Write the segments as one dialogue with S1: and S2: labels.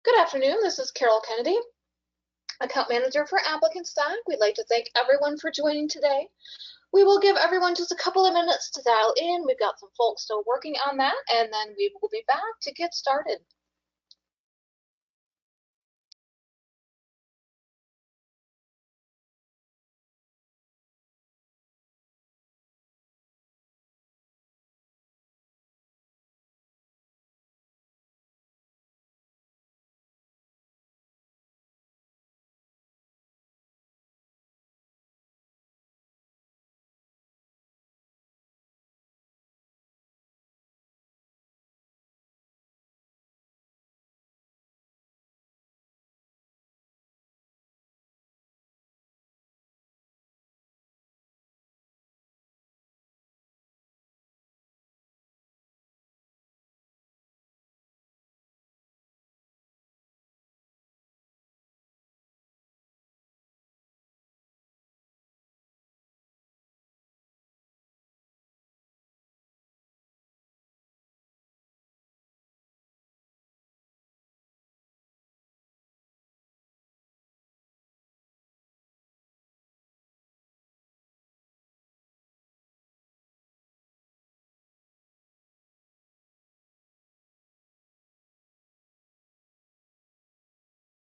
S1: Good afternoon, this is Carol Kennedy, Account Manager for ApplicantStack. We'd like to thank everyone for joining today. We will give everyone just a couple of minutes to dial in. We've got some folks still working on that, and then we will be back to get started.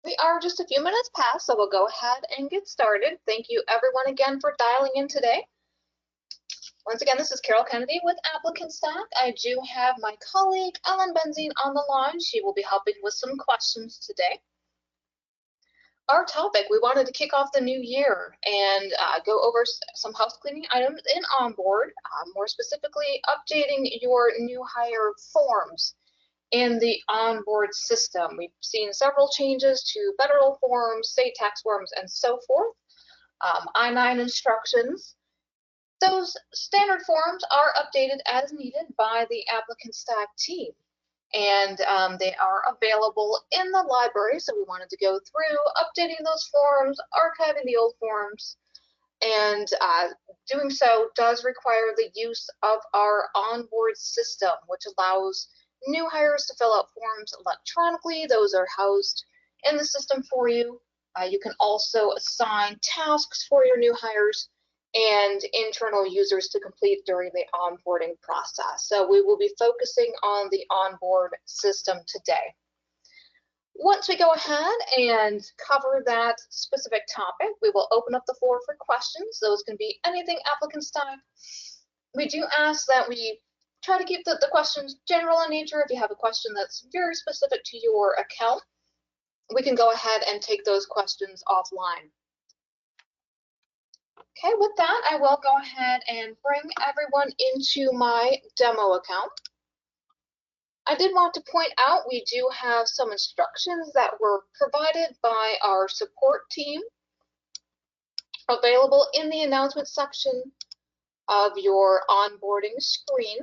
S1: We are just a few minutes past, so we'll go ahead and get started. Thank you everyone again for dialing in today. Once again, this is Carol Kennedy with ApplicantStack. I do have my colleague Ellen Benzine on the line. She will be helping with some questions today. Our topic, we wanted to kick off the new year and go over some house cleaning items in Onboard, more specifically updating your new hire forms in the Onboard system. We've seen several changes to federal forms, state tax forms, and so forth. I-9 instructions. Those standard forms are updated as needed by the ApplicantStack team. And they are available in the library, so we wanted to go through updating those forms, archiving the old forms, and doing so does require the use of our Onboard system, which allows new hires to fill out forms electronically. Those are housed in the system for you. You can also assign tasks for your new hires and internal users to complete during the onboarding process. So we will be focusing on the Onboard system today. Once we go ahead and cover that specific topic, we will open up the floor for questions. Those can be anything ApplicantStack. We do ask that we try to keep the questions general in nature. If you have a question that's very specific to your account, we can go ahead and take those questions offline. Okay, with that, I will go ahead and bring everyone into my demo account. I did want to point out we do have some instructions that were provided by our support team available in the announcement section of your onboarding screen.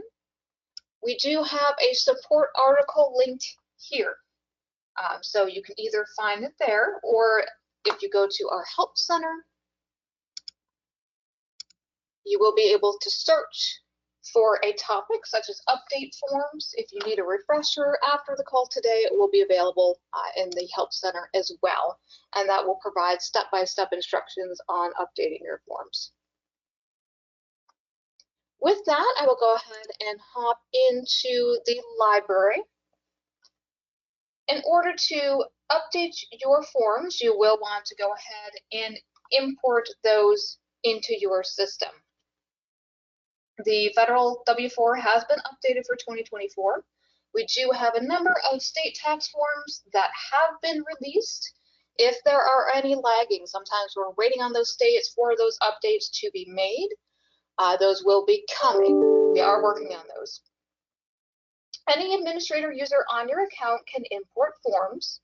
S1: We do have a support article linked here. So you can either find it there, or if you go to our Help Center, you will be able to search for a topic such as update forms. If you need a refresher after the call today, it will be available in the Help Center as well. And that will provide step-by-step instructions on updating your forms. With that, I will go ahead and hop into the library. In order to update your forms, you will want to go ahead and import those into your system. The federal W-4 has been updated for 2024. We do have a number of state tax forms that have been released. If there are any lagging, sometimes we're waiting on those states for those updates to be made. Those will be coming. We are working on those. Any administrator user on your account can import forms.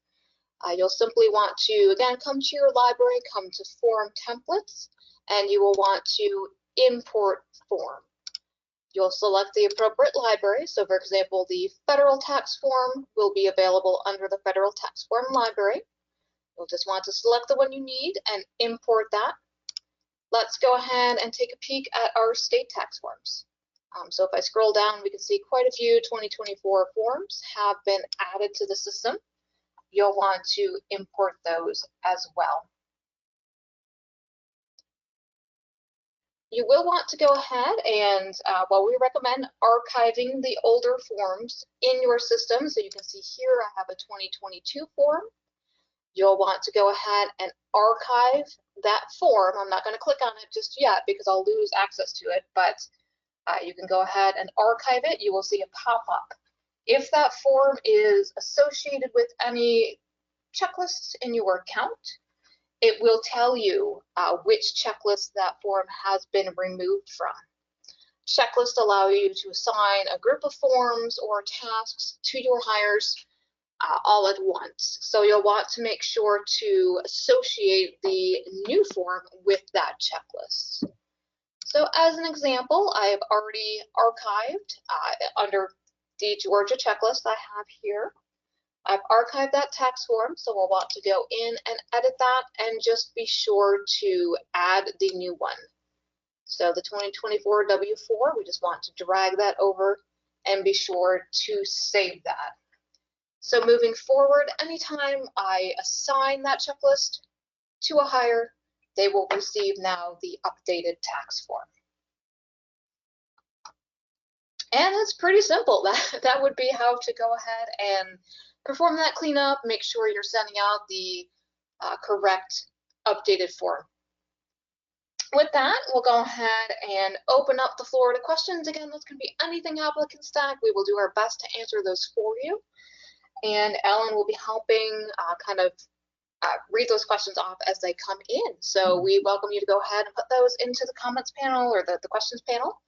S1: You'll simply want to, again, come to your library, come to Form Templates, and you will want to import form. You'll select the appropriate library. So for example, the federal tax form will be available under the federal tax form library. You'll just want to select the one you need and import that. Let's go ahead and take a peek at our state tax forms. So if I scroll down, we can see quite a few 2024 forms have been added to the system. you'll want to import those as well. You will want to go ahead and, well, we recommend archiving the older forms in your system. So you can see here, I have a 2022 form. You'll want to go ahead and archive that form. I'm not going to click on it just yet because I'll lose access to it, but you can go ahead and archive it. You will see a pop-up. If that form is associated with any checklists in your account, it will tell you which checklist that form has been removed from. Checklists allow you to assign a group of forms or tasks to your hires all at once. So you'll want to make sure to associate the new form with that checklist. So as an example, I have already archived under the Georgia checklist I have here. I've archived that tax form, so we'll want to go in and edit that and just be sure to add the new one. So the 2024 W-4, we just want to drag that over and be sure to save that. So moving forward, anytime I assign that checklist to a hire, they will receive now the updated tax form. And it's pretty simple. That would be how to go ahead and perform that cleanup, make sure you're sending out the correct updated form. With that, we'll go ahead and open up the floor to questions. Again, those can be anything ApplicantStack. We will do our best to answer those for you. And Ellen will be helping read those questions off as they come in. So we welcome you to go ahead and put those into the comments panel or the questions panel,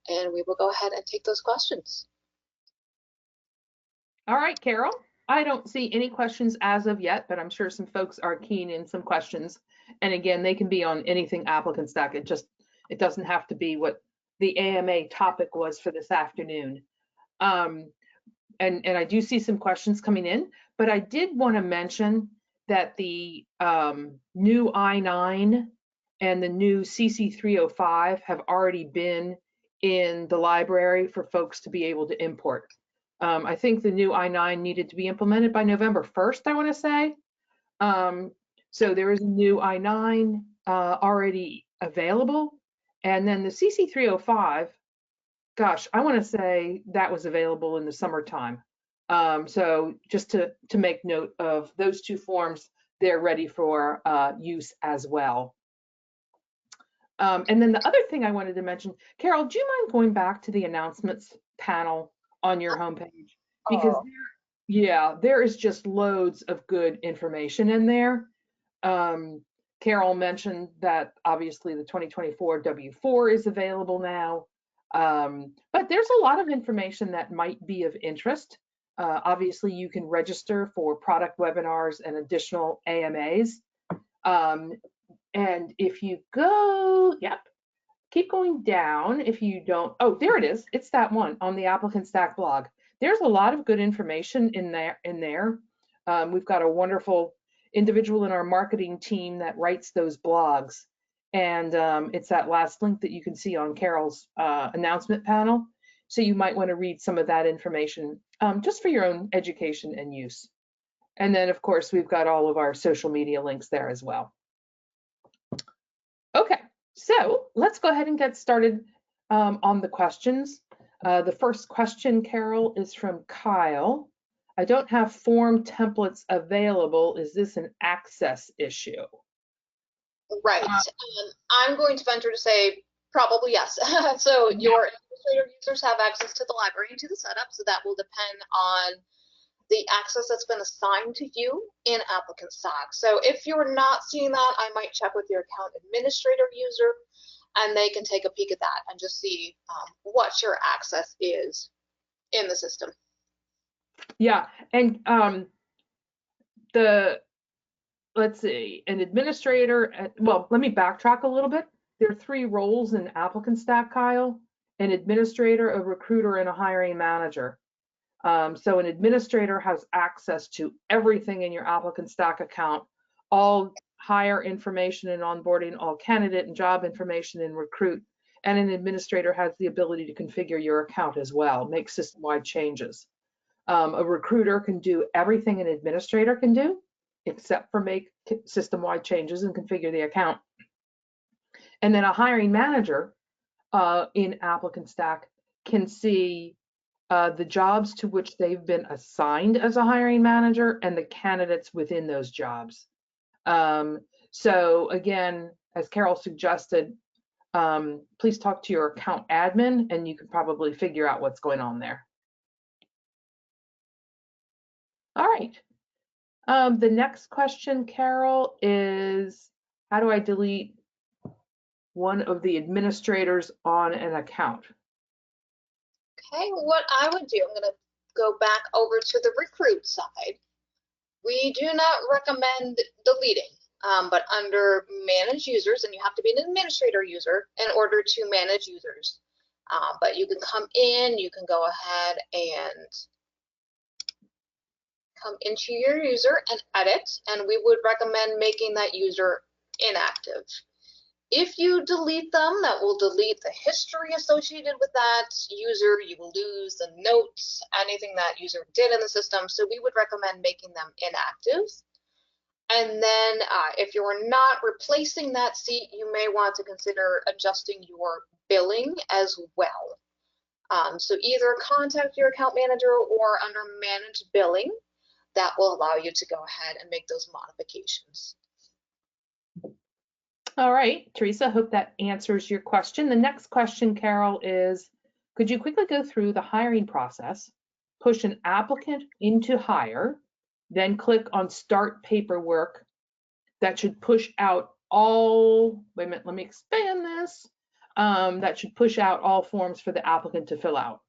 S1: and we will go ahead and take those questions.
S2: All right, Carol, I don't see any questions as of yet, but I'm sure some folks are keen in some questions. And again, they can be on anything ApplicantStack. It doesn't have to be what the AMA topic was for this afternoon. And I do see some questions coming in, but I did want to mention that the new I-9 and the new CC305 have already been in the library for folks to be able to import. I think the new I-9 needed to be implemented by November 1st, I want to say. So there is a new I-9 already available. And then the CC305, gosh, I want to say that was available in the summertime. So just to make note of those two forms, they're ready for use as well. And then the other thing I wanted to mention, Carol, do you mind going back to the announcements panel on your homepage? Because there is just loads of good information in there. Carol mentioned that obviously the 2024 W-4 is available now. But there's a lot of information that might be of interest. Obviously, you can register for product webinars and additional AMAs. And if you go, keep going down. If you don't, oh, there it is. It's that one on the ApplicantStack blog. There's a lot of good information in there. We've got a wonderful individual in our marketing team that writes those blogs. And it's that last link that you can see on Carol's announcement panel. So you might want to read some of that information just for your own education and use. And then, of course, we've got all of our social media links there as well. Okay, so let's go ahead and get started on the questions. The first question, Carol, is from Kyle. I don't have form templates available. Is this an access issue?
S1: Right. I'm going to venture to say probably yes. So your administrator users have access to the library and to the setup, so that will depend on the access that's been assigned to you in ApplicantStack. So if you're not seeing that, I might check with your account administrator user, and they can take a peek at that and just see what your access is in the system.
S2: Yeah, and let's see, an administrator, well, let me backtrack a little bit. There are 3 roles in ApplicantStack, Kyle: an administrator, a recruiter, and a hiring manager. So an administrator has access to everything in your ApplicantStack account, all hire information and onboarding, all candidate and job information in Recruit. And an administrator has the ability to configure your account as well, make system-wide changes. A recruiter can do everything an administrator can do, except for make system-wide changes and configure the account. And then a hiring manager in ApplicantStack can see the jobs to which they've been assigned as a hiring manager and the candidates within those jobs. So again, as Carol suggested, please talk to your account admin and you can probably figure out what's going on there. All right. The next question, Carol, is how do I delete one of the administrators on an account?
S1: Okay, what I would do, I'm going to go back over to the recruit side. We do not recommend deleting, but under manage users, and you have to be an administrator user in order to manage users. But you can come in, you can go ahead and come into your user and edit, and we would recommend making that user inactive. If you delete them, that will delete the history associated with that user. You will lose the notes, anything that user did in the system. So we would recommend making them inactive. And then if you're not replacing that seat, you may want to consider adjusting your billing as well. So either contact your account manager or under manage billing, that will allow you to go ahead and make those modifications.
S2: All right, Teresa, hope that answers your question. The next question, Carol, is could you quickly go through the hiring process, push an applicant into hire, then click on start paperwork? That should push out all, wait a minute, let me expand this. That should push out all forms for the applicant to fill out.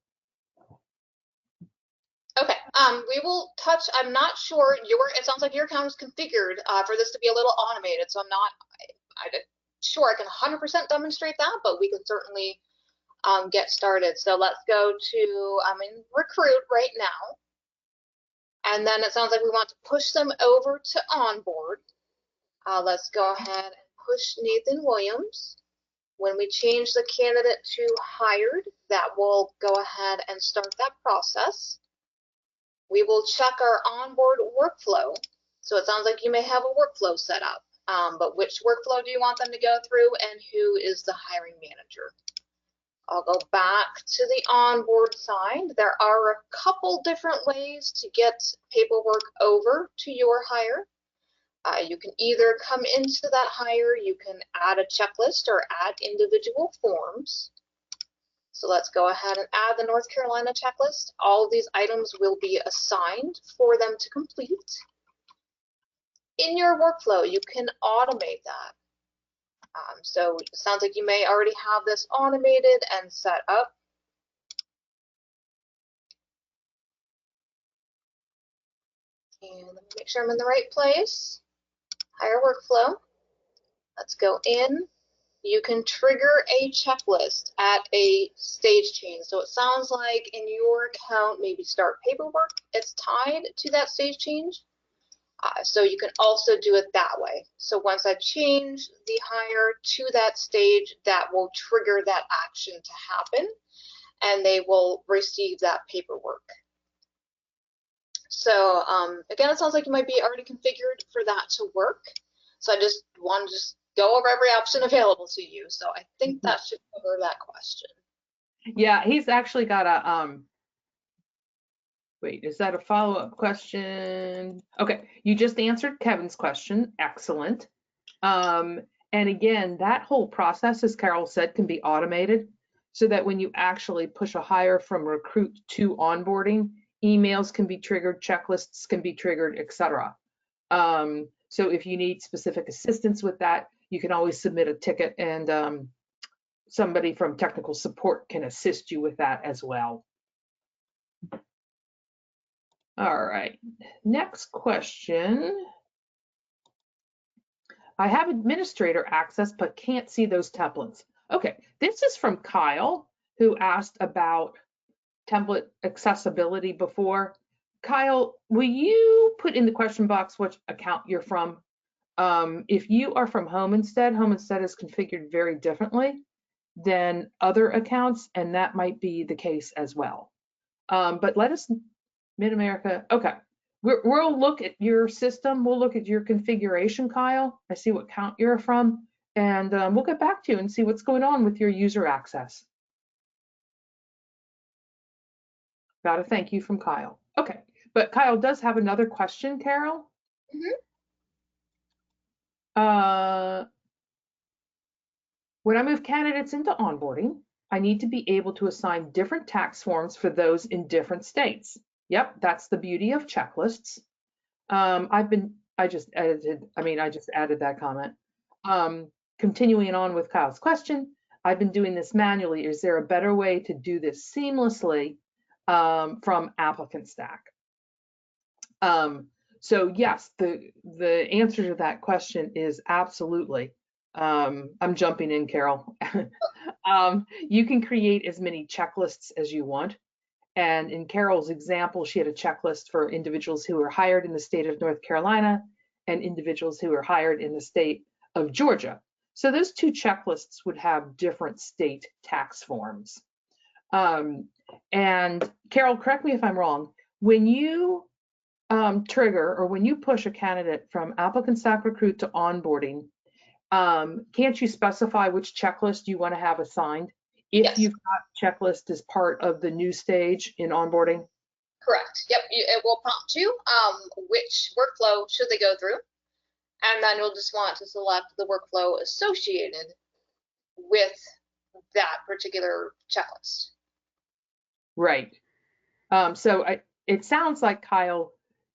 S1: Okay, we will touch, I'm not sure, it sounds like your account is configured for this to be a little automated, so I'm not sure I can 100% demonstrate that, but we can certainly get started. So let's go to, I'm in recruit right now. And then it sounds like we want to push them over to onboard. Let's go ahead and push Nathan Williams. When we change the candidate to hired, that will go ahead and start that process. We will check our onboard workflow. So it sounds like you may have a workflow set up, but which workflow do you want them to go through and who is the hiring manager? I'll go back to the onboard side. There are a couple different ways to get paperwork over to your hire. You can either come into that hire, you can add a checklist or add individual forms. So let's go ahead and add the North Carolina checklist. All of these items will be assigned for them to complete. In your workflow, you can automate that. So it sounds like you may already have this automated and set up. And let me make sure I'm in the right place. Hire workflow. Let's go in. You can trigger a checklist at a stage change. So it sounds like in your account, maybe start paperwork, it's tied to that stage change. So you can also do it that way. So once I change the hire to that stage, that will trigger that action to happen and they will receive that paperwork. So again, it sounds like you might be already configured for that to work. So I just want to go over every option available to you. So I think that should cover that question.
S2: Yeah, he's actually got a, wait, is that a follow-up question? Okay, you just answered Kevin's question. Excellent. And again, that whole process, as Carol said, can be automated so that when you actually push a hire from recruit to onboarding, emails can be triggered, checklists can be triggered, etc. So if you need specific assistance with that, you can always submit a ticket and somebody from technical support can assist you with that as well. All right, next question. I have administrator access, but can't see those templates. Okay, this is from Kyle, who asked about template accessibility before. Kyle, will you put in the question box which account you're from? If you are from Home Instead is configured very differently than other accounts, and that might be the case as well. But let us Mid-America. Okay. We'll look at your system. We'll look at your configuration, Kyle. I see what count you're from, and we'll get back to you and see what's going on with your user access. Got a thank you from Kyle. Okay, but Kyle does have another question, Carol. When I move candidates into onboarding, I need to be able to assign different tax forms for those in different states. Yep, that's the beauty of checklists. I just added that comment. Continuing on with Kyle's question, I've been doing this manually. Is there a better way to do this seamlessly from ApplicantStack? So yes, the answer to that question is absolutely. I'm jumping in, Carol. You can create as many checklists as you want. And in Carol's example, she had a checklist for individuals who were hired in the state of North Carolina and individuals who were hired in the state of Georgia. So those two checklists would have different state tax forms. And Carol, correct me if I'm wrong, when you trigger or when you push a candidate from ApplicantStack Recruit to onboarding, can't you specify which checklist you want to have assigned if
S1: Yes.
S2: you've got checklist as part of the new stage in onboarding?
S1: Correct. Yep. It will prompt you which workflow should they go through, and then you'll just want to select the workflow associated with that particular checklist.
S2: Right. So it sounds like, Kyle,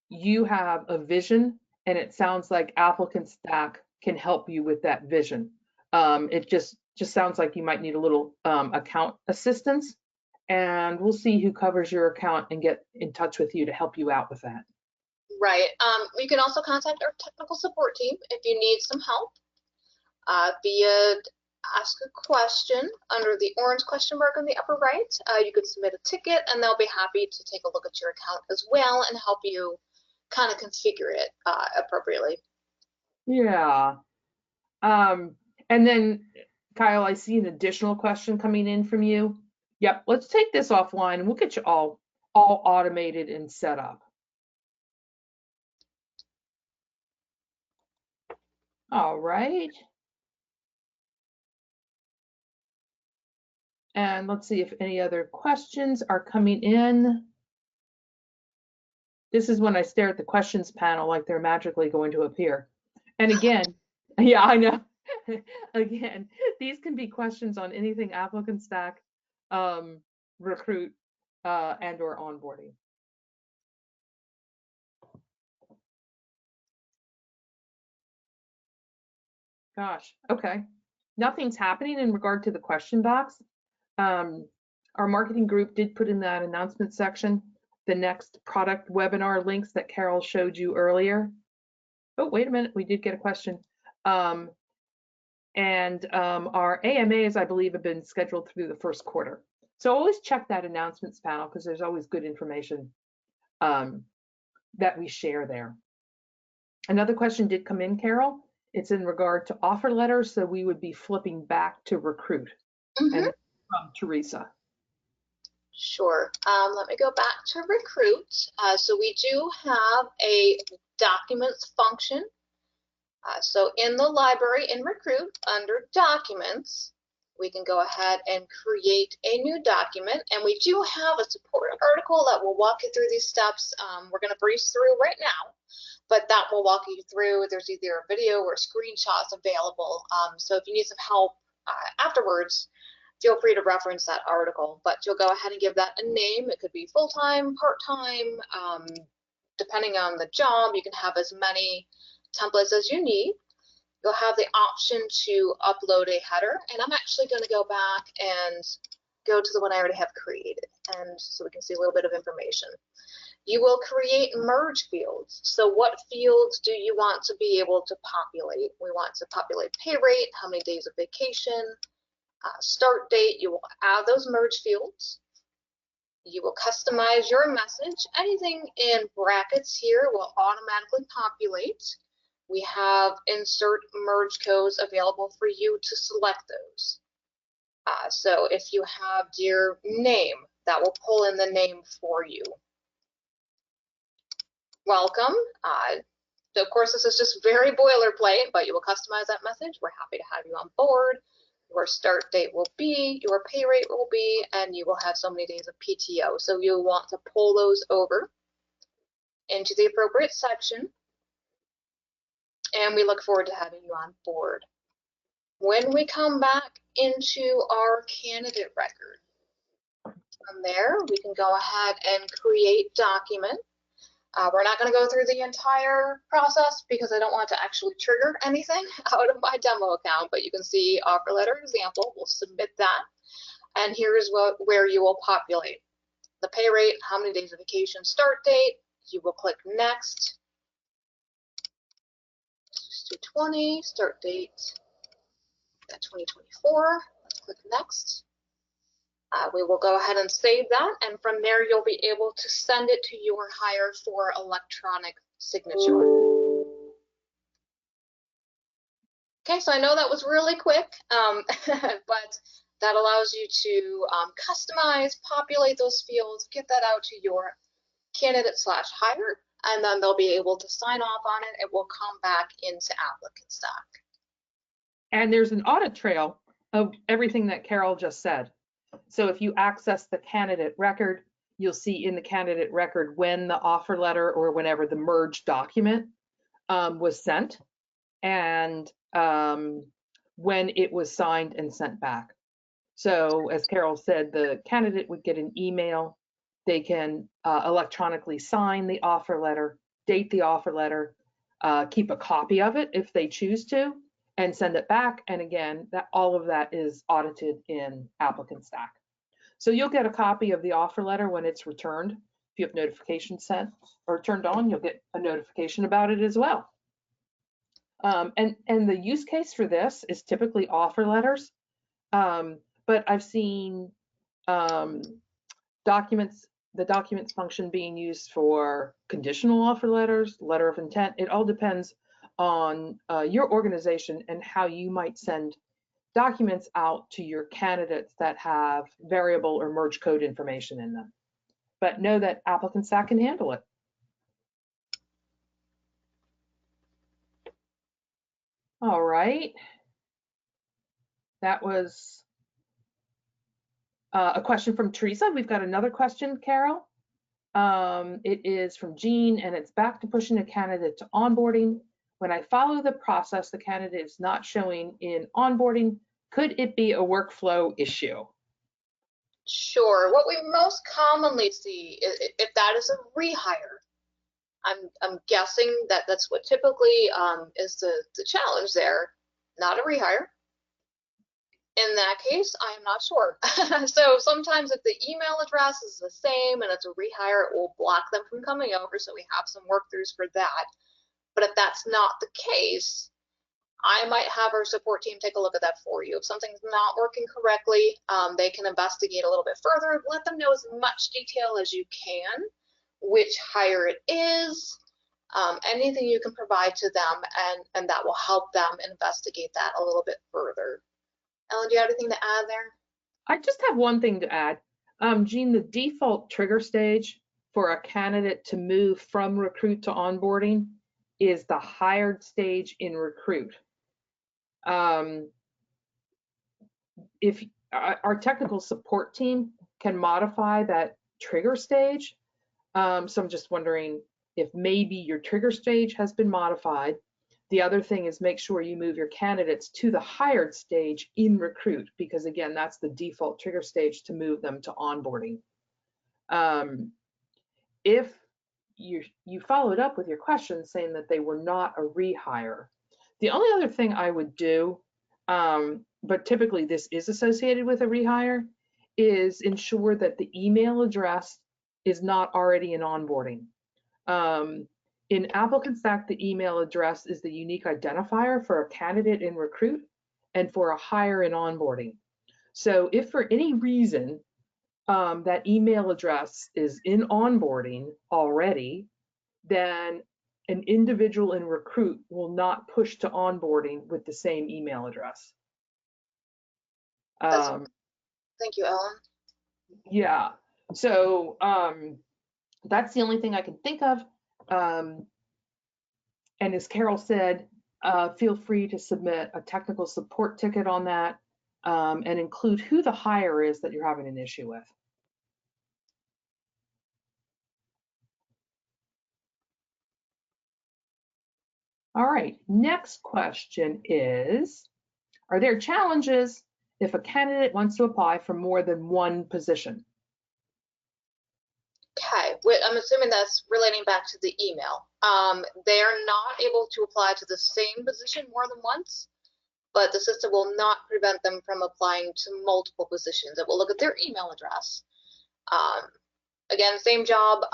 S2: you have a vision, and it sounds like ApplicantStack can help you with that vision. It just sounds like you might need a little account assistance, and we'll see who covers your account and get in touch with you to help you out with that.
S1: Right. You can also contact our technical support team if you need some help via ask a question under the orange question mark on the upper right. You could submit a ticket and they'll be happy to take a look at your account as well and help you kind of configure it appropriately.
S2: Yeah. And then, Kyle, I see an additional question coming in from you. Yep, let's take this offline and we'll get you all automated and set up. All right. And let's see if any other questions are coming in. This is when I stare at the questions panel like they're magically going to appear. And again, yeah, I know. Again, these can be questions on anything ApplicantStack, Recruit, and or onboarding. Gosh, okay. Nothing's happening in regard to the question box. Our marketing group did put in that announcement section the next product webinar links that Carol showed you earlier. Oh, wait a minute, we did get a question. Our AMAs, I believe, have been scheduled through the first quarter. So always check that announcements panel because there's always good information that we share there. Another question did come in, Carol. It's in regard to offer letters, so we would be flipping back to Recruit. And from Teresa.
S1: Sure. Let me go back to Recruit. So we do have a documents function. So in the library in Recruit, under documents, we can go ahead and create a new document. And we do have a support article that will walk you through these steps. We're going to breeze through right now, but that will walk you through. There's either a video or screenshots available. So if you need some help afterwards, feel free to reference that article, but you'll go ahead and give that a name. It could be full-time, part-time, depending on the job. You can have as many templates as you need. You'll have the option to upload a header, and I'm actually going to go back and go to the one I already have created, and so we can see a little bit of information. You will create merge fields. So what fields do you want to be able to populate? We want to populate pay rate, how many days of vacation, start date. You will add those merge fields. You will customize your message. Anything in brackets here will automatically populate. We have insert merge codes available for you to select those. So if you have your name, that will pull in the name for you. welcome. So of course, this is just very boilerplate, but you will customize that message. We're happy to have you on board. Your start date will be, your pay rate will be, and you will have so many days of PTO. So you'll want to pull those over into the appropriate section. And we look forward to having you on board. When we come back into our candidate record, from there, we can go ahead and create document. We're not going to go through the entire process because I don't want to actually trigger anything out of my demo account, but you can see offer letter example. We'll submit that. And here's where you will populate the pay rate, how many days of vacation, start date. You will click next. Just do 20, start date at 2024. Let's click next. We will go ahead and save that, and from there you'll be able to send it to your hire for electronic signature. Okay, so I know that was really quick, but that allows you to customize, populate those fields, get that out to your candidate/hire, and then they'll be able to sign off on it. It will come back into ApplicantStack.
S2: And there's an audit trail of everything that Carol just said. So if you access the candidate record, you'll see in the candidate record when the offer letter or whenever the merged document was sent, and when it was signed and sent back. So as Carol said, the candidate would get an email. They can electronically sign the offer letter, date the offer letter, keep a copy of it if they choose to, and send it back. And again, that all of that is audited in ApplicantStack. So you'll get a copy of the offer letter when it's returned. If you have notifications sent or turned on, you'll get a notification about it as well. And the use case for this is typically offer letters, but I've seen the documents function being used for conditional offer letters, letter of intent. It all depends on your organization and how you might send documents out to your candidates that have variable or merge code information in them. But know that ApplicantStack can handle it. All right. That was a question from Teresa. We've got another question, Carol. It is from Jean, and it's back to pushing a candidate to onboarding. When I follow the process, the candidate is not showing in onboarding. Could it be a workflow issue?
S1: Sure. What we most commonly see is if that is a rehire. I'm guessing that that's what typically is the challenge there, not a rehire. In that case, I am not sure. So sometimes if the email address is the same and it's a rehire, it will block them from coming over. So we have some workthroughs for that. But if that's not the case, I might have our support team take a look at that for you. If something's not working correctly, they can investigate a little bit further. Let them know as much detail as you can, which hire it is, anything you can provide to them, and that will help them investigate that a little bit further. Ellen, do you have anything to add there?
S2: I just have one thing to add. Jean, the default trigger stage for a candidate to move from recruit to onboarding is the hired stage in recruit. If our technical support team can modify that trigger stage, so I'm just wondering if maybe your trigger stage has been modified. The other thing is make sure you move your candidates to the hired stage in recruit, because again, that's the default trigger stage to move them to onboarding. If you followed up with your question saying that they were not a rehire, the only other thing I would do, but typically this is associated with a rehire, is ensure that the email address is not already in onboarding. In ApplicantStack, the email address is the unique identifier for a candidate in recruit and for a hire in onboarding. So if for any reason that email address is in onboarding already, then an individual in recruit will not push to onboarding with the same email address.
S1: Thank you, Ellen.
S2: Yeah, so that's the only thing I can think of. And as Carol said, feel free to submit a technical support ticket on that, and include who the hire is that you're having an issue with. All right, next question is, are there challenges if a candidate wants to apply for more than one position?
S1: Okay, I'm assuming that's relating back to the email. They are not able to apply to the same position more than once, but the system will not prevent them from applying to multiple positions. It will look at their email address. Again, same job,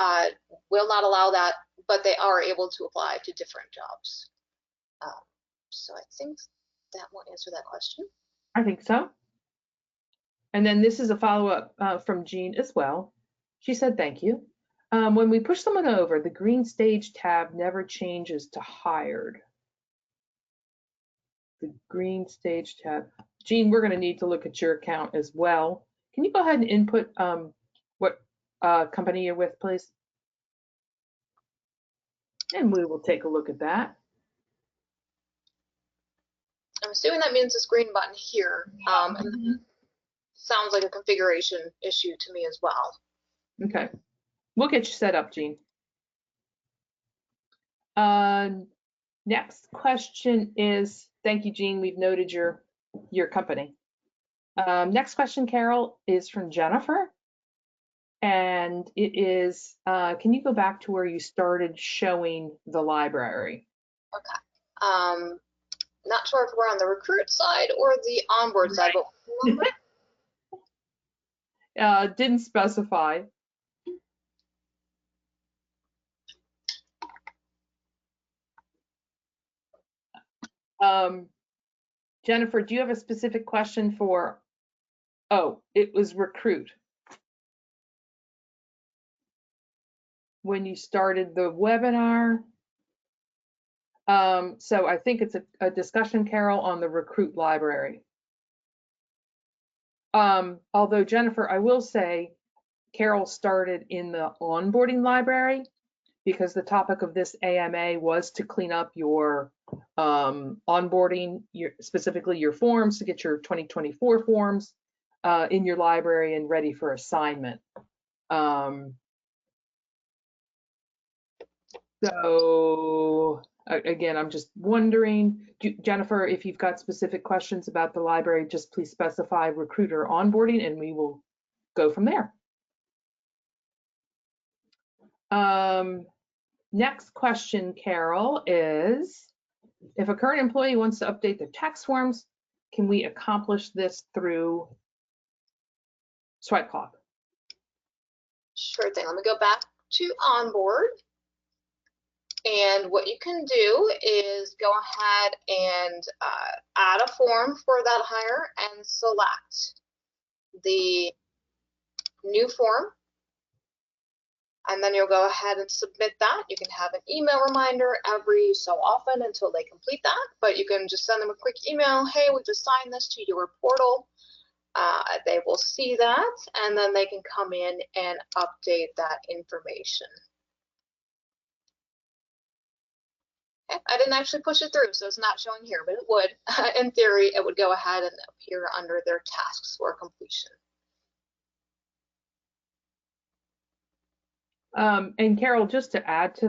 S1: will not allow that, but they are able to apply to different jobs. So I think that will answer that question.
S2: I think so. And then this is a follow-up from Jean as well. She said, thank you. When we push someone over, the green stage tab never changes to hired. The green stage tab. Jean, we're going to need to look at your account as well. Can you go ahead and input what company you're with, please? And we will take a look at that.
S1: I'm assuming that means this green button here. And sounds like a configuration issue to me as well.
S2: Okay. We'll get you set up, Jean. Next question is, thank you, Jean. We've noted your company. Next question, Carol, is from Jennifer. And it is, can you go back to where you started showing the library?
S1: Okay. Not sure if we're on the recruit side or the onboard side, but
S2: didn't specify. Jennifer, do you have a specific question for, oh, it was recruit. When you started the webinar. So I think it's a discussion, Carol, on the recruit library. Although Jennifer, I will say, Carol started in the onboarding library because the topic of this AMA was to clean up your onboarding, specifically your forms, to get your 2024 forms in your library and ready for assignment. So again, I'm just wondering, Jennifer, if you've got specific questions about the library, just please specify recruiter onboarding and we will go from there. Next question, Carol, is if a current employee wants to update their tax forms, can we accomplish this through Swipe Clock?
S1: Sure thing. Let me go back to onboard. And what you can do is go ahead and add a form for that hire and select the new form. And then you'll go ahead and submit that. You can have an email reminder every so often until they complete that, but you can just send them a quick email. Hey, we just signed this to your portal. They will see that, and then they can come in and update that information. Okay. I didn't actually push it through, so it's not showing here, but it would. In theory, it would go ahead and appear under their tasks for completion.
S2: And Carol, just to add to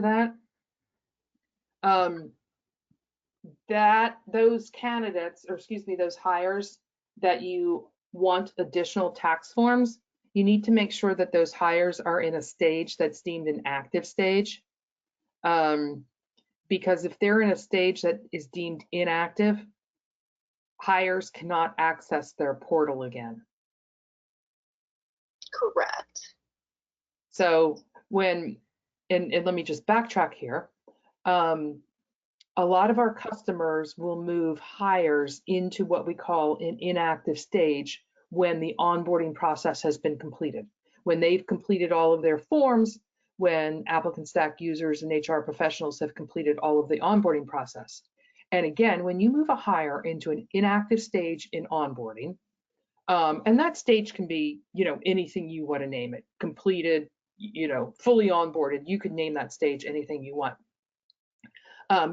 S2: that, those candidates, or excuse me, those hires that you want additional tax forms, you need to make sure that those hires are in a stage that's deemed an active stage. Because if they're in a stage that is deemed inactive, hires cannot access their portal again.
S1: Correct.
S2: So when, and let me just backtrack here. A lot of our customers will move hires into what we call an inactive stage when the onboarding process has been completed. When they've completed all of their forms, when ApplicantStack users and HR professionals have completed all of the onboarding process. And again, when you move a hire into an inactive stage in onboarding, and that stage can be, anything you want to name it, completed, fully onboarded, you could name that stage anything you want.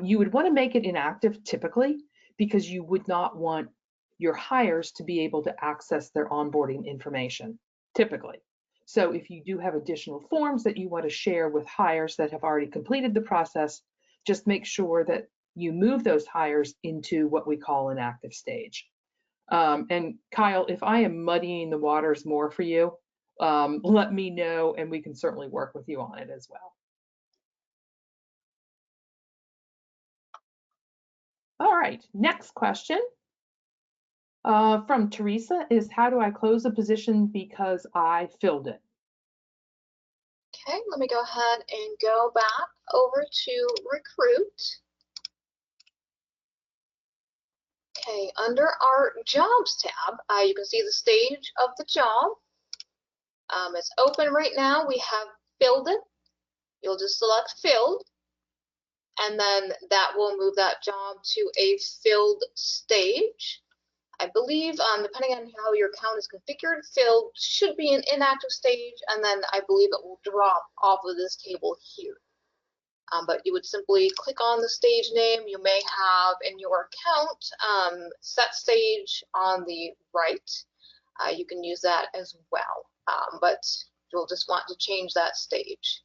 S2: You would want to make it inactive typically because you would not want your hires to be able to access their onboarding information typically. So if you do have additional forms that you want to share with hires that have already completed the process, just make sure that you move those hires into what we call an active stage. And Kyle, if I am muddying the waters more for you, let me know and we can certainly work with you on it as well. All right, next question from Teresa is, how do I close a position because I filled it?
S1: Okay, let me go ahead and go back over to recruit. Okay, under our jobs tab, you can see the stage of the job. It's open right now. We have filled it. You'll just select filled, and then that will move that job to a filled stage. I believe, depending on how your account is configured, filled should be an inactive stage, and then I believe it will drop off of this table here. But you would simply click on the stage name you may have in your account, set stage on the right. You can use that as well, but you'll just want to change that stage.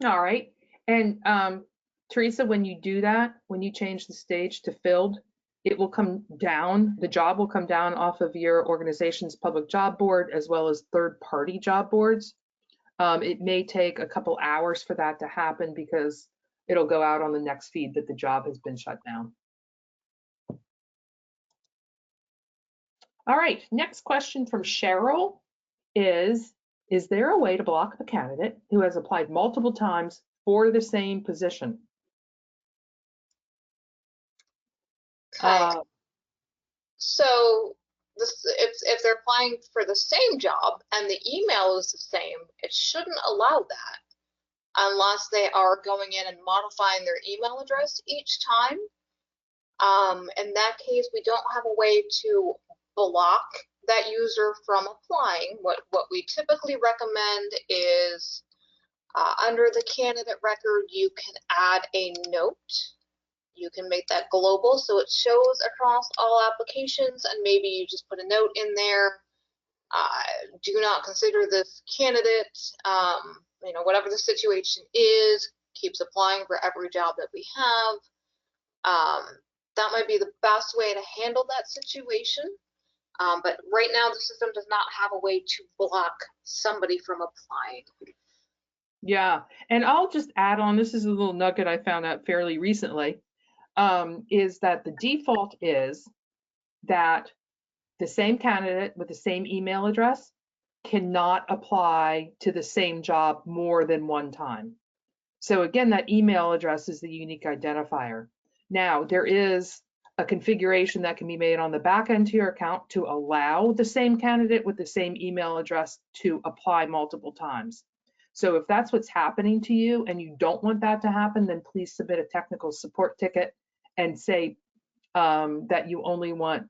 S2: All right. And Teresa, when you do that, when you change the stage to filled, it will come down, the job will come down off of your organization's public job board as well as third-party job boards. It may take a couple hours for that to happen because it'll go out on the next feed that the job has been shut down. All right, next question from Cheryl is there a way to block a candidate who has applied multiple times for the same position?
S1: Okay. So if they're applying for the same job and the email is the same, it shouldn't allow that unless they are going in and modifying their email address each time. In that case, we don't have a way to block that user from applying. What we typically recommend is under the candidate record, you can add a note. You can make that global so it shows across all applications, and maybe you just put a note in there. Do not consider this candidate, whatever the situation is, keeps applying for every job that we have. That might be the best way to handle that situation. But right now the system does not have a way to block somebody from applying.
S2: Yeah, and I'll just add on, this is a little nugget I found out fairly recently, is that the default is that the same candidate with the same email address cannot apply to the same job more than one time. So again, that email address is the unique identifier. Now, there is a configuration that can be made on the back end to your account to allow the same candidate with the same email address to apply multiple times. So if that's what's happening to you and you don't want that to happen, then please submit a technical support ticket and say that you only want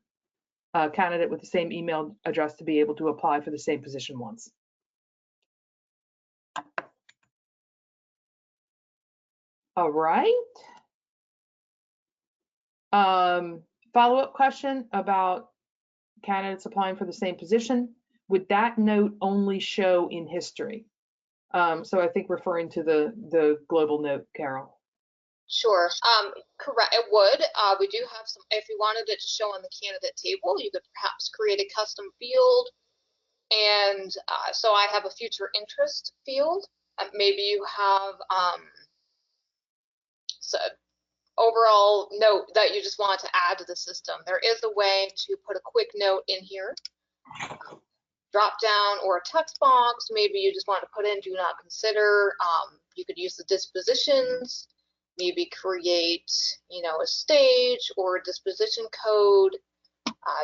S2: a candidate with the same email address to be able to apply for the same position once. All right. Follow-up question about candidates applying for the same position. Would that note only show in history? So I think referring to the global note, Carol.
S1: Sure. Correct. It would. We do have some. If you wanted it to show on the candidate table, you could perhaps create a custom field. And so I have a future interest field. Maybe you have so overall note that you just want to add to the system. There is a way to put a quick note in here. Drop down or a text box. Maybe you just want to put in do not consider. You could use the dispositions. Maybe create, a stage or a disposition code.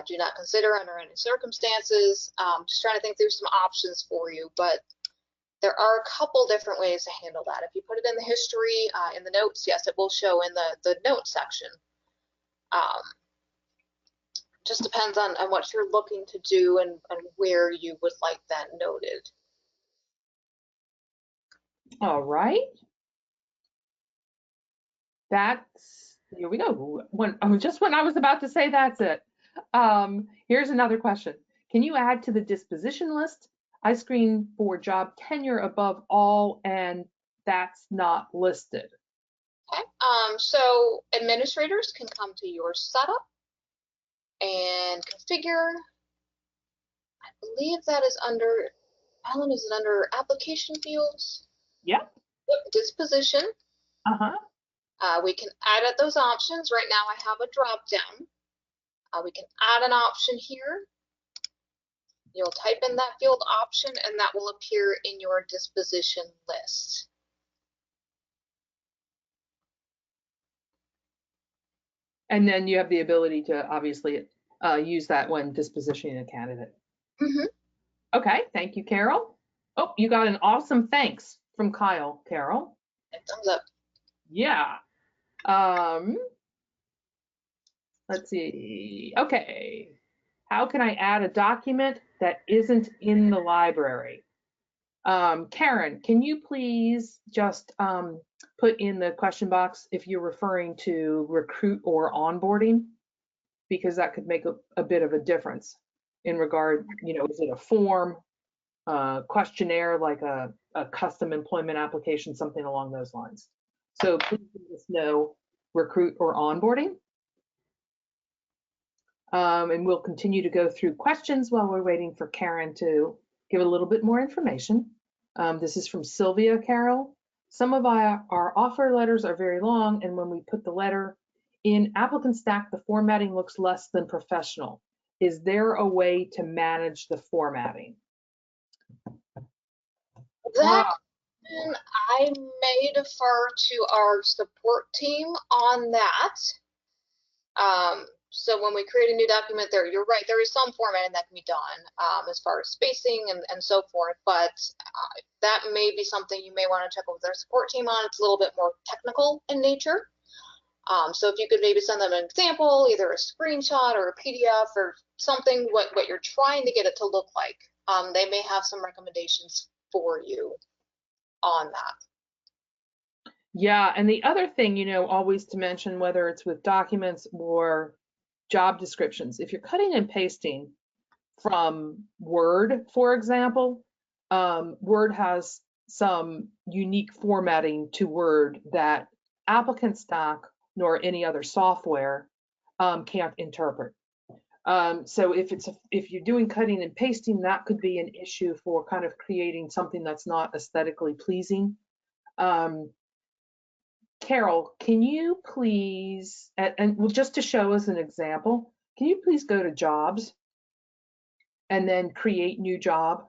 S1: Do not consider under any circumstances. Just trying to think through some options for you, but there are a couple different ways to handle that. If you put it in the history, in the notes, yes, it will show in the note section. just depends on what you're looking to do and where you would like that noted.
S2: All right. Here we go. Just when I was about to say that's it. Here's another question. Can you add to the disposition list? I screen for job tenure above all, and that's not listed.
S1: Okay. So administrators can come to your setup and configure. I believe that is under, Alan, is it under application fields?
S2: Yep.
S1: Yep, disposition.
S2: Uh-huh.
S1: We can edit those options. Right now I have a drop down. We can add an option here. You'll type in that field option and that will appear in your disposition list.
S2: And then you have the ability to obviously use that when dispositioning a candidate.
S1: Mm-hmm.
S2: Okay, thank you, Carol. Oh, you got an awesome thanks from Kyle, Carol.
S1: Thumbs up.
S2: Yeah. Let's see. Okay. How can I add a document that isn't in the library? Karen, can you please just put in the question box if you're referring to recruit or onboarding? Because that could make a bit of a difference in regard, is it a form, questionnaire, like a custom employment application, something along those lines. So please let us know recruit or onboarding. And we'll continue to go through questions while we're waiting for Karen to give a little bit more information. This is from Sylvia Carol. Some of our offer letters are very long, and when we put the letter in ApplicantStack, the formatting looks less than professional. Is there a way to manage the formatting?
S1: That I may defer to our support team on that. So when we create a new document there, you're right, there is some formatting that can be done as far as spacing and so forth, but that may be something you may want to check with our support team on. It's a little bit more technical in nature. So if you could maybe send them an example, either a screenshot or a PDF or something, what you're trying to get it to look like. They may have some recommendations for you on that.
S2: Yeah, and the other thing, always to mention, whether it's with documents or job descriptions, if you're cutting and pasting from Word, for example, Word has some unique formatting to Word that ApplicantStack nor any other software can't interpret. So if you're doing cutting and pasting, that could be an issue for kind of creating something that's not aesthetically pleasing. Carol, can you please, and well, just to show us an example, can you please go to jobs and then create new job?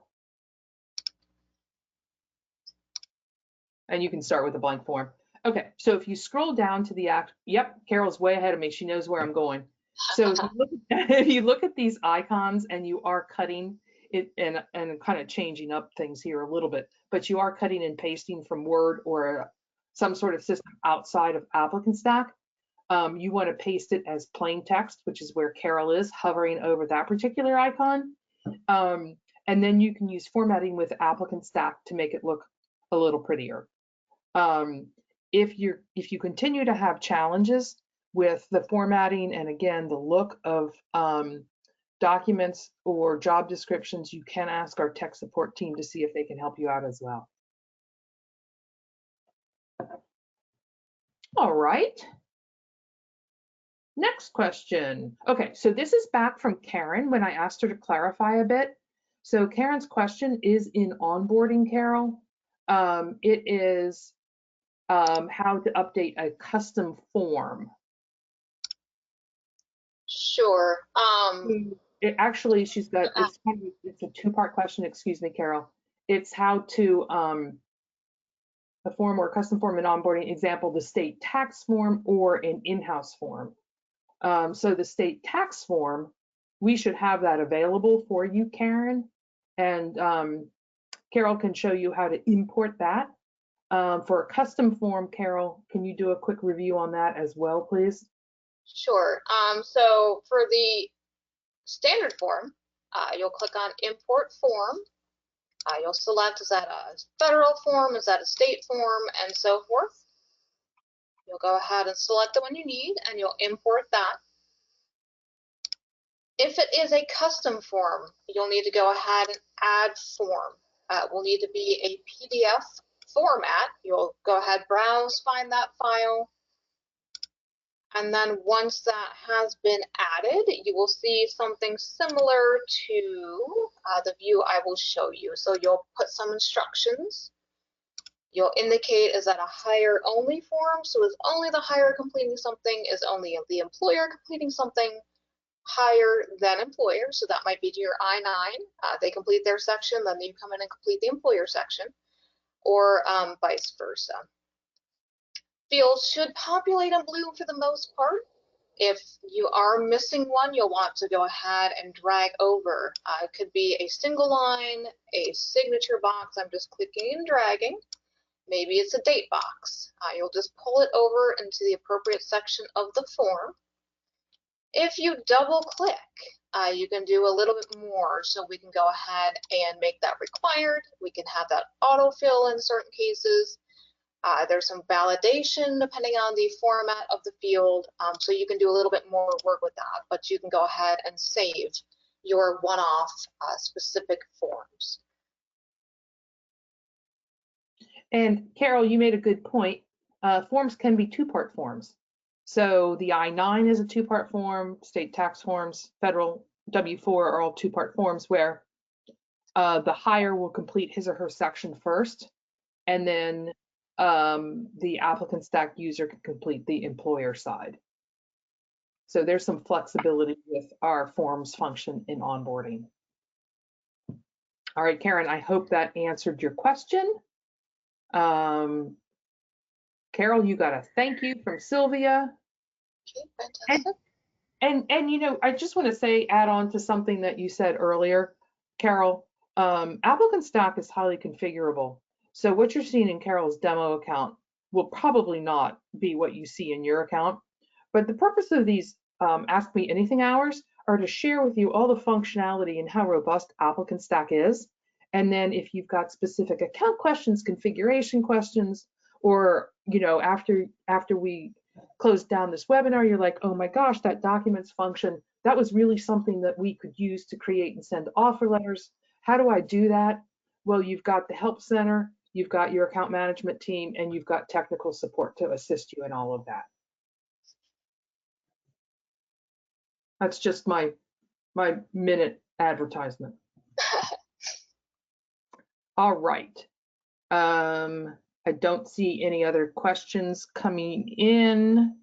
S2: And you can start with a blank form. Okay, so if you scroll down to the yep, Carol's way ahead of me. She knows where I'm going. So if you look at these icons and you are cutting it and kind of changing up things here a little bit, but you are cutting and pasting from Word or some sort of system outside of ApplicantStack, you want to paste it as plain text, which is where Carol is, hovering over that particular icon. And then you can use formatting with ApplicantStack to make it look a little prettier. If you continue to have challenges with the formatting and again the look of documents or job descriptions, you can ask our tech support team to see if they can help you out as well. All right. Next question. Okay, so this is back from Karen when I asked her to clarify a bit. So Karen's question is in onboarding, Carol. It is how to update a custom form.
S1: Sure.
S2: Actually, she's got, it's a two-part question, excuse me, Carol. It's how to a form or custom form in onboarding, example, the state tax form or an in-house form. So the state tax form, we should have that available for you, Karen. And Carol can show you how to import that. For a custom form, Carol, can you do a quick review on that as well, please?
S1: Sure. So for the standard form, you'll click on import form. You'll select, is that a federal form, is that a state form, and so forth. You'll go ahead and select the one you need, and you'll import that. If it is a custom form, you'll need to go ahead and add form. It will need to be a PDF format. You'll go ahead, browse, find that file, and then once that has been added, you will see something similar to the view I will show you. So you'll put some instructions. You'll indicate, is that a hire only form? So is only the hire completing something? Is only the employer completing something? Hire then employer, so that might be to your I-9. They complete their section, then you come in and complete the employer section, or vice versa. Fields should populate in blue for the most part. If you are missing one, you'll want to go ahead and drag over. It could be a single line, a signature box. I'm just clicking and dragging. Maybe it's a date box. You'll just pull it over into the appropriate section of the form. If you double click, you can do a little bit more. So we can go ahead and make that required. We can have that autofill in certain cases. There's some validation depending on the format of the field. So you can do a little bit more work with that, but you can go ahead and save your one-off specific forms.
S2: And Carol, you made a good point. Forms can be two-part forms. So the I-9 is a two-part form, state tax forms, federal W-4 are all two-part forms where the hire will complete his or her section first, and then the ApplicantStack user can complete the employer side. So there's some flexibility with our forms function in onboarding. All right, Karen, I hope that answered your question. Carol, you got a thank you from Sylvia.
S1: Okay, fantastic.
S2: And you know, I just want to say, add on to something that you said earlier, Carol, ApplicantStack is highly configurable. So what you're seeing in Carol's demo account will probably not be what you see in your account. But the purpose of these Ask Me Anything hours are to share with you all the functionality and how robust ApplicantStack is. And then if you've got specific account questions, configuration questions, or you know, after we close down this webinar, you're like, oh my gosh, that documents function, that was really something that we could use to create and send offer letters. How do I do that? Well, you've got the help center, you've got your account management team, and you've got technical support to assist you in all of that. That's just my minute advertisement. All right. I don't see any other questions coming in.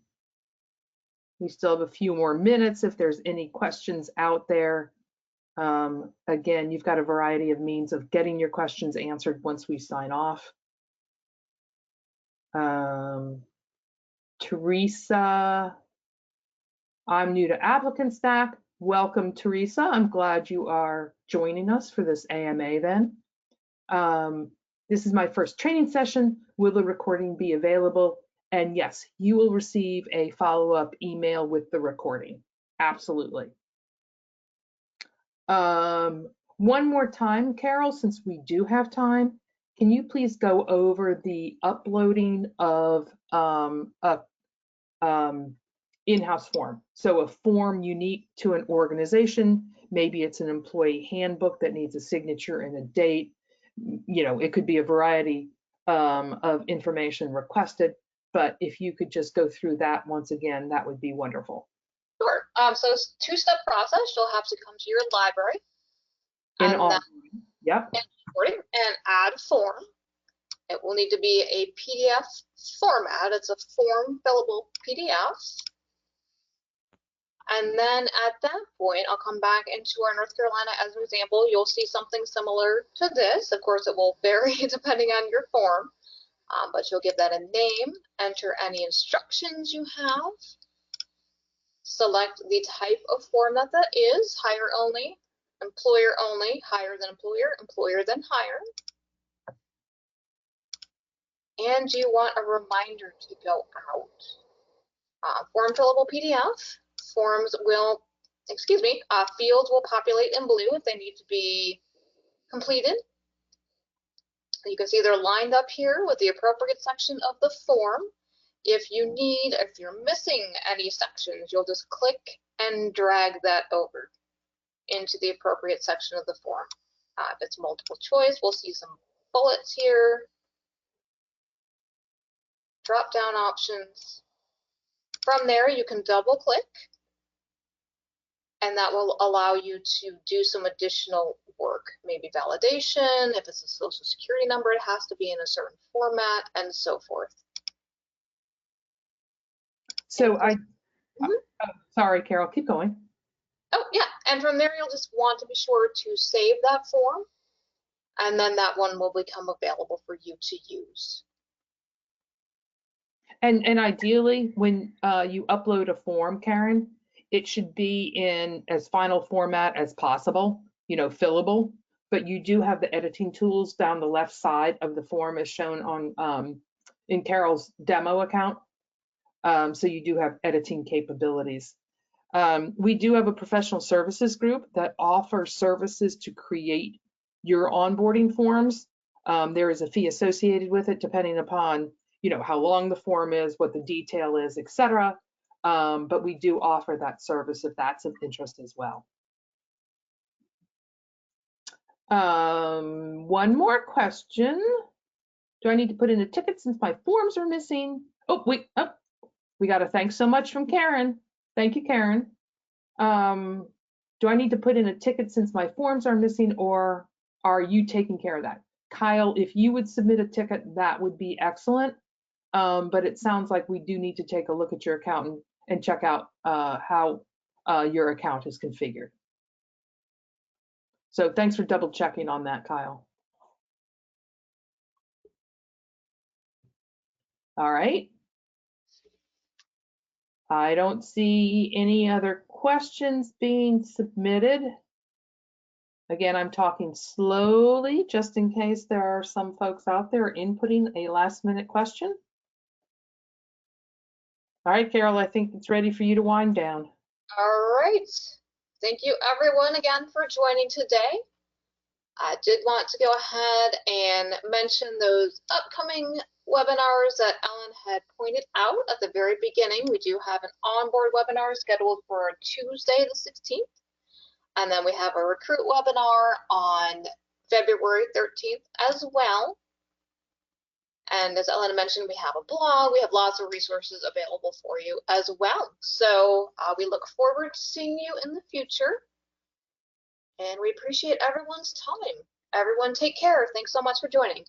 S2: We still have a few more minutes if there's any questions out there. Again, you've got a variety of means of getting your questions answered once we sign off. Teresa, I'm new to ApplicantStack. Welcome, Teresa. I'm glad you are joining us for this AMA then. This is my first training session. Will the recording be available? And yes, you will receive a follow-up email with the recording. Absolutely. One more time, Carol, since we do have time, can you please go over the uploading of a in-house form? So a form unique to an organization, maybe it's an employee handbook that needs a signature and a date. You know, it could be a variety of information requested, but if you could just go through that once again, that would be wonderful.
S1: Sure. So it's a two-step process. You'll have to come to your library
S2: Yep.
S1: And add a form. It will need to be a PDF format. It's a form fillable PDF. And then at that point, I'll come back into our North Carolina as an example. You'll see something similar to this. Of course, it will vary depending on your form, but you'll give that a name, enter any instructions you have, select the type of form that is, hire only, employer only, hire then employer, employer then hire. And you want a reminder to go out. Form fillable PDF. Forms will excuse me, fields will populate in blue if they need to be completed. You can see they're lined up here with the appropriate section of the form. If you're missing any sections, you'll just click and drag that over into the appropriate section of the form. If it's multiple choice, we'll see some bullets here, drop-down options. From there, you can double-click, and that will allow you to do some additional work, maybe validation. If it's a social security number, it has to be in a certain format, and so forth.
S2: So sorry, Carol, keep going.
S1: Oh, yeah, and from there, you'll just want to be sure to save that form, and then that one will become available for you to use.
S2: And ideally, when you upload a form, Karen, it should be in as final format as possible, you know, fillable. But you do have the editing tools down the left side of the form as shown on in Carol's demo account. So you do have editing capabilities. We do have a professional services group that offers services to create your onboarding forms. There is a fee associated with it depending upon, you know, how long the form is, what the detail is, etc. But we do offer that service if that's of interest as well. One more question. Do I need to put in a ticket since my forms are missing? Oh, we got a thanks so much from Karen. Thank you, Karen. Do I need to put in a ticket since my forms are missing, or are you taking care of that? Kyle, if you would submit a ticket, that would be excellent. But it sounds like we do need to take a look at your account and check out how your account is configured. So thanks for double checking on that, Kyle. All right. I don't see any other questions being submitted. Again, I'm talking slowly just in case there are some folks out there inputting a last minute question. All right, Carol, I think it's ready for you to wind down.
S1: All right. Thank you everyone again for joining today. I did want to go ahead and mention those upcoming webinars that Ellen had pointed out at the very beginning. We do have an onboard webinar scheduled for Tuesday the 16th. And then we have a recruit webinar on February 13th as well. And as Ellen mentioned, we have a blog. We have lots of resources available for you as well. So we look forward to seeing you in the future. And we appreciate everyone's time. Everyone take care. Thanks so much for joining.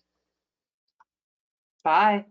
S2: Bye.